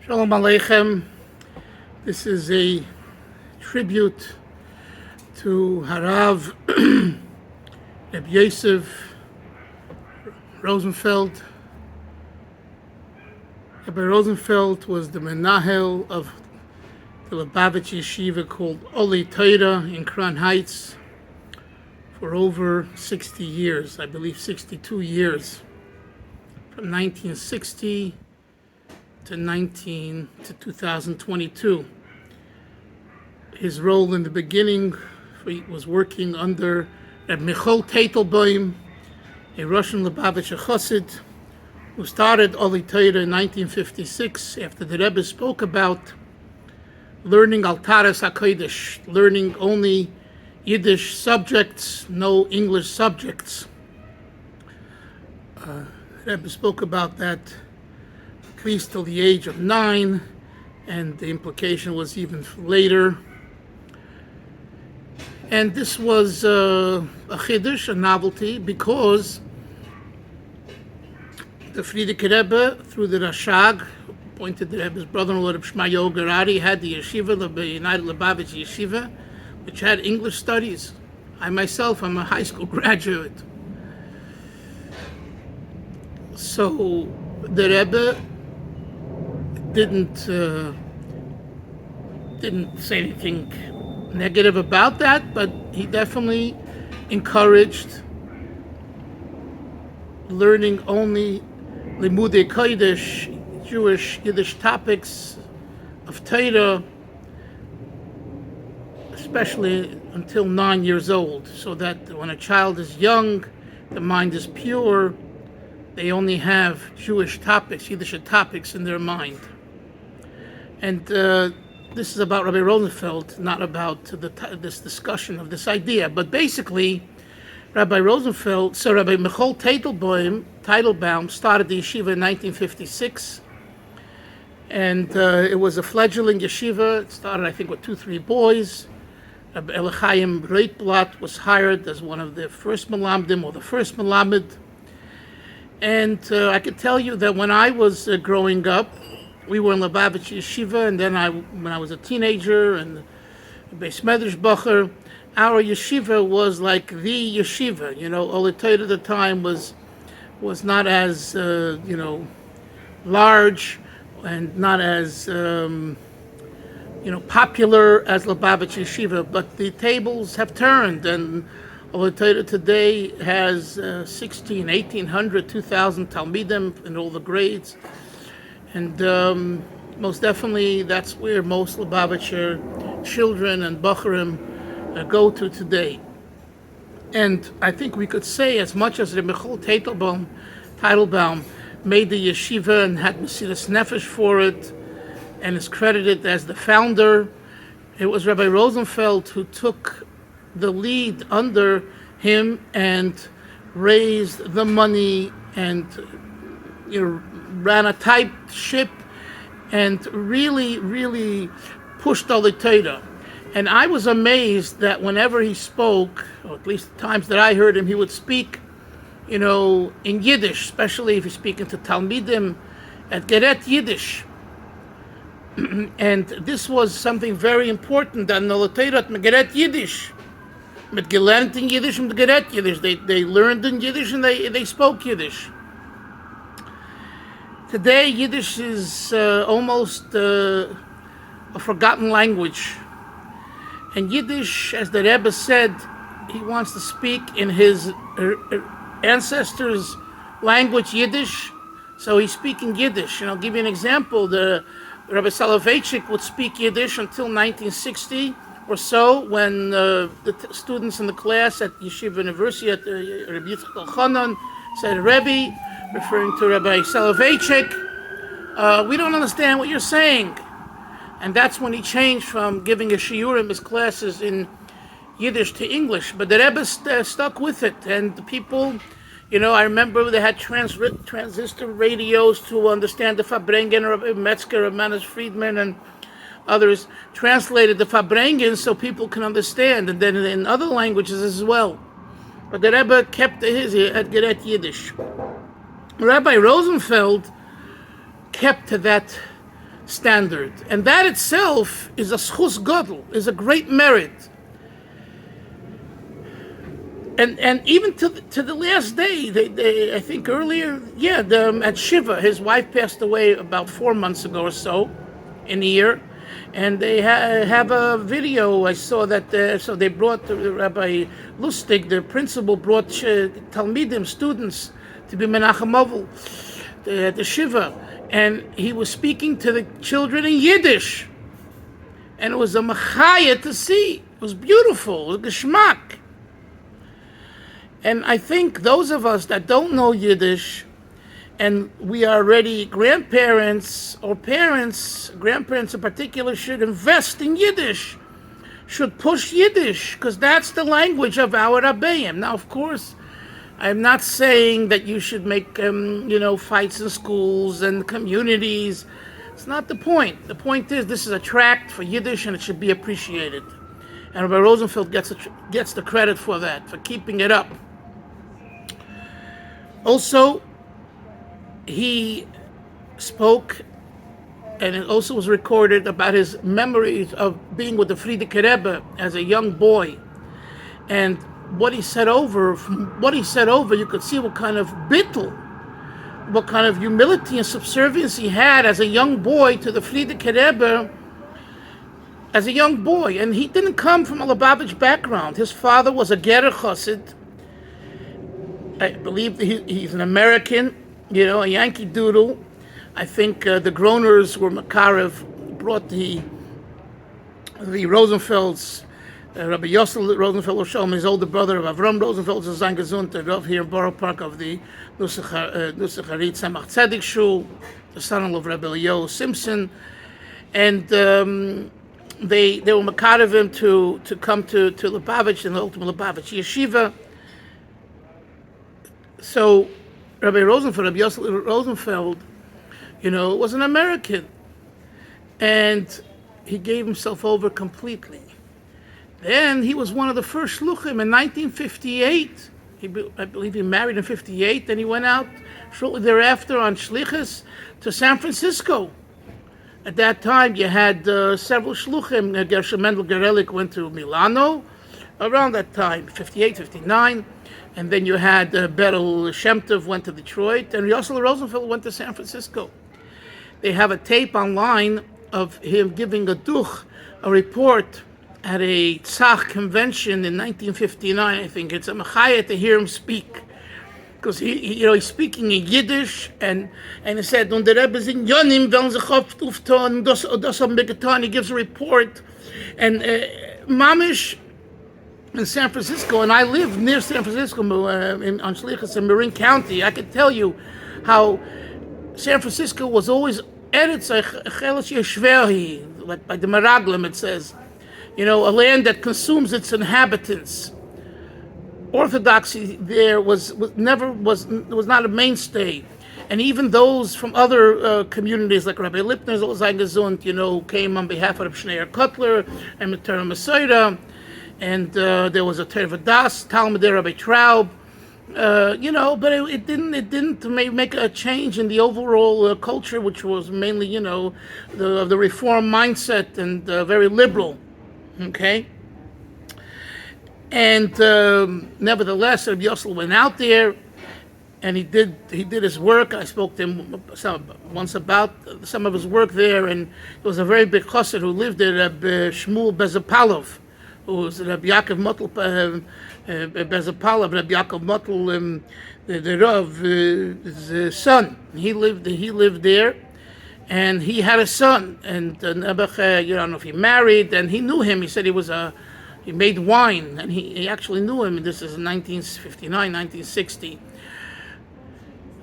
Shalom Aleichem. This is a tribute to Harav Rabbi Yosef Rosenfeld. Rabbi Rosenfeld was the Menahel of the Lubavitch Yeshiva called Ohelei in Crown Heights for over 60 years, I believe 62 years, from 1960 to 2022. His role in the beginning was working under Rabbi Menahel, a Russian Lubavitcher Chassid, who started Ohelei in 1956 after the Rebbe spoke about learning Altaras HaKodesh, learning only Yiddish subjects, no English subjects. Rebbe spoke about that at least till the age of 9, and the implication was even later. And this was a chiddush, a novelty, because the Frierdiker Rebbe, through the Rashag, appointed the Rebbe's brother-in-law, Reb Shmayo Gerari, had the Yeshiva, the United Lubavitch Yeshiva, which had English studies. I myself am a high school graduate. So the Rebbe didn't say anything negative about that, but he definitely encouraged learning only Limudei Kodesh, Jewish Yiddish topics of Torah, especially until 9 years old, so that when a child is young, the mind is pure, they only have Jewish topics, Yiddish topics in their mind. And this is about Rabbi Rosenfeld, not about this discussion of this idea. But basically, Rabbi Rosenfeld, so Rabbi Menahel Teitelbaum started the yeshiva in 1956. And it was a fledgling yeshiva. It started, I think, with 2-3 boys. Rabbi Elichaim Reitblatt was hired as one of the first Malamdim, or the first Malamed. And I could tell you that when I was growing up, we were in Lubavitch Yeshiva, and then when I was a teenager and Beis Medrash Bacher, our yeshiva was like the yeshiva. You know, Ohelei at the time was not as large and not as popular as Lubavitch Yeshiva, but the tables have turned, and Ohelei today has 1,800, 2,000 Talmidim in all the grades. And most definitely, that's where most Lubavitcher children and Bacharim go to today. And I think we could say, as much as Rabbi Menahel Teitelbaum made the yeshiva and had Mesiras Nefesh for it, and is credited as the founder, it was Rabbi Rosenfeld who took the lead under him and raised the money and ran a tight ship and really pushed Ohelei. And I was amazed that whenever he spoke, or at least the times that I heard him, he would speak, in Yiddish, especially if he's speaking to Talmidim at Geret Yiddish. And this was something very important, that Ohelei at Geret Yiddish. Mit gelernt in Yiddish and Geret Yiddish. They learned in Yiddish and they spoke Yiddish. Today, Yiddish is almost a forgotten language. And Yiddish, as the Rebbe said, he wants to speak in his ancestors' language, Yiddish, so he's speaking Yiddish. And I'll give you an example. The Rabbi Soloveitchik would speak Yiddish until 1960 or so, when the students in the class at Yeshiva University at Rabbi Yitzchak Elchanan said, Rebbe, referring to Rabbi Soloveitchik, we don't understand what you're saying. And that's when he changed from giving a shiur in his classes in Yiddish to English. But the Rebbe stuck with it. And the people, I remember they had transistor radios to understand the Farbrengen, Rabbi Metzger, Manis Friedman, and others translated the Farbrengen so people can understand. And then in other languages as well. But the Rebbe kept his at Geret Yiddish. Rabbi Rosenfeld kept to that standard. And that itself is a schus gadol, is a great merit. And even to the last day, they I think earlier, at Shiva, his wife passed away about 4 months ago or so, in a year, and they have a video. I saw that. So they brought Rabbi Lustig, the principal, brought Talmidim, students, to be Menachem Ovel at the Shiva, and he was speaking to the children in Yiddish, and it was a machaya to see. It was beautiful. It was geschmack. And I think those of us that don't know Yiddish, and we are already grandparents or parents, grandparents in particular, should invest in Yiddish, should push Yiddish, because that's the language of our Rabbeim. Now, of course, I'm not saying that you should make, fights in schools and communities. It's not the point. The point is, this is a tract for Yiddish, and it should be appreciated. And Rabbi Rosenfeld gets the credit for that, for keeping it up. Also, he spoke, and it also was recorded, about his memories of being with the Frierdiker Rebbe as a young boy. And what he said over, you could see what kind of bittul, what kind of humility and subservience he had as a young boy to the Frierdiker Rebbe, as a young boy. And he didn't come from a Lubavitch background. His father was a Gerer Chassid. I believe he's an American, a Yankee Doodle. I think the Groners were Makarev, brought the Rosenfelds, Rabbi Yosef Rosenfeld Shalom, his older brother of Avram Rosenfeld, is Zayn Gesund, here in Borough Park of the Nusacharit Samach Tzedek Shul, the son-in-law of Rabbi Yo Simpson. And they were Makarevim to come to Lubavitch, and the ultimate Lubavitch Yeshiva. So Rabbi Yosef Rosenfeld, was an American, and he gave himself over completely. Then he was one of the first shluchim in 1958. I believe he married in 58. Then he went out shortly thereafter on shlichus to San Francisco. At that time, you had several shluchim. Gershom Mendel Gerelik went to Milano around that time, 58, 59. And then you had Berel Shem Tov went to Detroit, and Yosef Rosenfeld went to San Francisco. They have a tape online of him giving a report at a Tzach convention in 1959, I think. It's a machaya to hear him speak, because he's speaking in Yiddish, and he said, "Und der Rebbe sind Yonim, wenn sich oft auftan, das haben wir getan." He gives a report, and Mamish in San Francisco, and I live near San Francisco on Shlichus in Marin County. I could tell you how San Francisco was always Eretz Chelas Yeshverhi, like by the Meraglim it says, a land that consumes its inhabitants. Orthodoxy there was not a mainstay, and even those from other communities like Rabbi Lipner's Zayn Gesund, came on behalf of Schneier Kotler and Matera Masoida. And there was a Tervadas, Talmud Rabbi Traub, but it didn't make a change in the overall culture, which was mainly, the reform mindset and very liberal, okay? And nevertheless, Rabbi Yosel went out there, and he did his work. I spoke to him once about some of his work there, and there was a very big chassid who lived there, Rabbi Shmuel Bezapalov, who was Rabbi Yaakov Motl Bezapalov, Rabbi Yaakov Motl, the Rav, his son. He lived there, and he had a son. And Nebuch, I don't know if he married, and he knew him. He said he made wine, and he actually knew him. This is in 1959, 1960.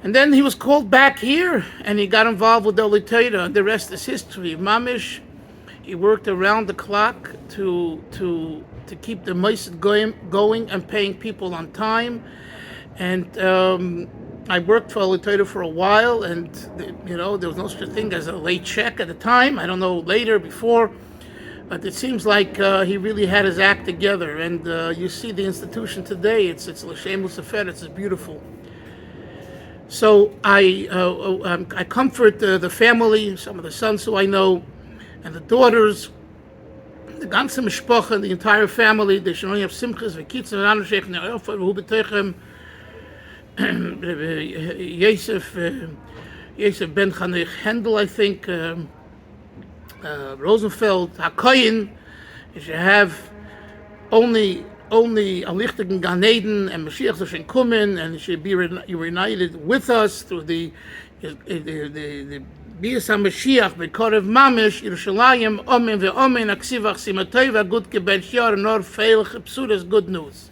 And then he was called back here, and he got involved with the Ohelei Torah. The rest is history. Mamish, he worked around the clock to keep the moiset going and paying people on time. And I worked for Ohelei Torah for a while, and there was no such thing as a late check at the time. I don't know later, before, but it seems like he really had his act together. And you see the institution today; it's l'shem u'sefer. It's beautiful. So I comfort the family, some of the sons who I know, and the daughters, the ganze Mishpacha, the entire family. They should only have simchas v'kitzah v'anoshech ne'ofer v'hu b'techem. Yosef ben Chanech Handel, I think, Rosenfeld, HaKoyin. You should have only a lichtigen Gan Eden, and Mashiach should come in, and should be reunited with us through the Bias HaMashiach, B'korev Mamish, Yerushalayim, Omen ve'omen, Aksivach Simatoi, V'agud Keben Shiar, Nor Feil Chepsudas, good news.